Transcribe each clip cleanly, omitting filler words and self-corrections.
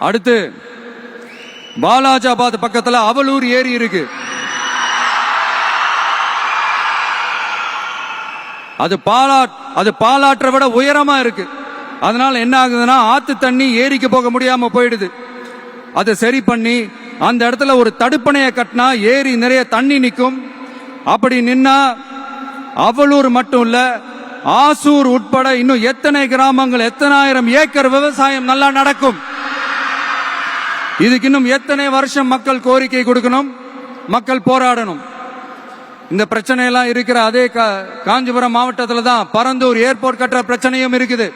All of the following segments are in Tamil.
அடுத்து வாலாஜாபாத் பக்கத்துல அவலூர் ஏரி இருக்கு. அது பாலாற்றை விட உயரமா இருக்கு. அதனால என்ன ஆகுதுன்னா ஆத்து தண்ணி ஏரிக்கு போக முடியாம போயிடுது. அதை சரி பண்ணி அந்த இடத்துல ஒரு தடுப்பணையை கட்டினா ஏரி நிறைய தண்ணி நிற்கும். அப்படி நின்னா அவலூர் மட்டும் இல்ல, ஆசூர் உட்பட இன்னும் எத்தனை கிராமங்கள், எத்தனை ஆயிரம் ஏக்கர் விவசாயம் நல்லா நடக்கும். இதுக்கு இன்னும் எத்தனை வருஷம் மக்கள் கோரிக்கை கொடுக்கணும், மக்கள் போராடணும். இந்த பிரச்சனையெல்லாம் இருக்கிற அதே காஞ்சிபுரம் மாவட்டத்தில் தான் பரந்தூர் ஏர்போர்ட் கட்டுற பிரச்சனையும் இருக்குது.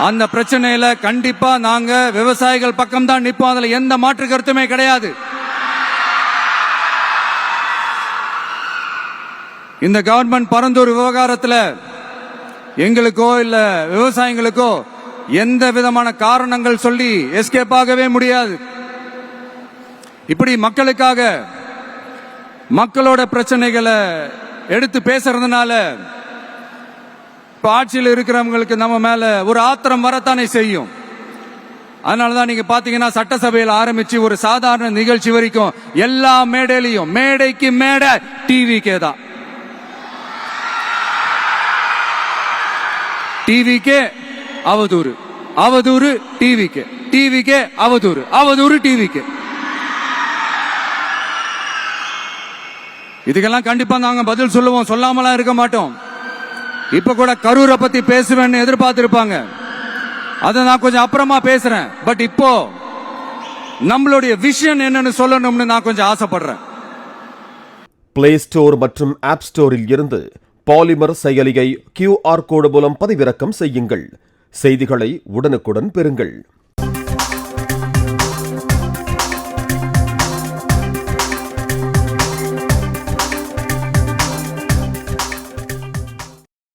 அந்த பிரச்சனையில கண்டிப்பா நாங்க விவசாயிகள் பக்கம் தான் நிற்போம். அதுல எந்த மாற்று கருத்துமே கிடையாது. இந்த கவர்மெண்ட் பரந்தூர் விவகாரத்தில் எங்களுக்கோ இல்ல விவசாயிகளுக்கோ எந்த விதமான காரணங்கள் சொல்லி எஸ்கேப் ஆகவே முடியாது. இப்படி மக்களுக்காக மக்களோட பிரச்சனைகளை எடுத்து பேசுறதுனால ஆட்சியில் இருக்கிறவங்களுக்கு நம்ம மேல ஒரு ஆத்திரம் வரத்தானே செய்யும். அதனாலதான் நீங்க பாத்தீங்கன்னா சட்டசபையில் ஆரம்பிச்சு ஒரு சாதாரண நிகழ்ச்சி வரைக்கும் எல்லா மேடையிலையும் மேடைக்கு மேடை டிவிக்கே தான். டிவிக்கே அவதூறு, அவதூறு டிவிக்கே, டிவிக்கே அவதூறு, அவதூறு டிவிக்கே. இதுக்கெல்லாம் கண்டிப்பா நாங்க பதில் சொல்லுவோம், சொல்லாமலாம் இருக்க மாட்டோம். இப்ப கூட கரூரை பத்தி பேசுவேன்னு எதிர்பார்த்திருப்பாங்க. அதை நான் கொஞ்சம் அப்புறமா பேசுறேன். பட் இப்போ நம்மளுடைய விஷன் என்னன்னு சொல்லணும்னு நான் கொஞ்சம் ஆசைப்படுறேன். பிளே ஸ்டோர் மற்றும் ஆப் ஸ்டோரில் இருந்து பாலிமர் செயலியை QR கோடு மூலம் பதிவிறக்கம் செய்யுங்கள். செய்திகளை உடனுக்குடன் பெறுங்கள்.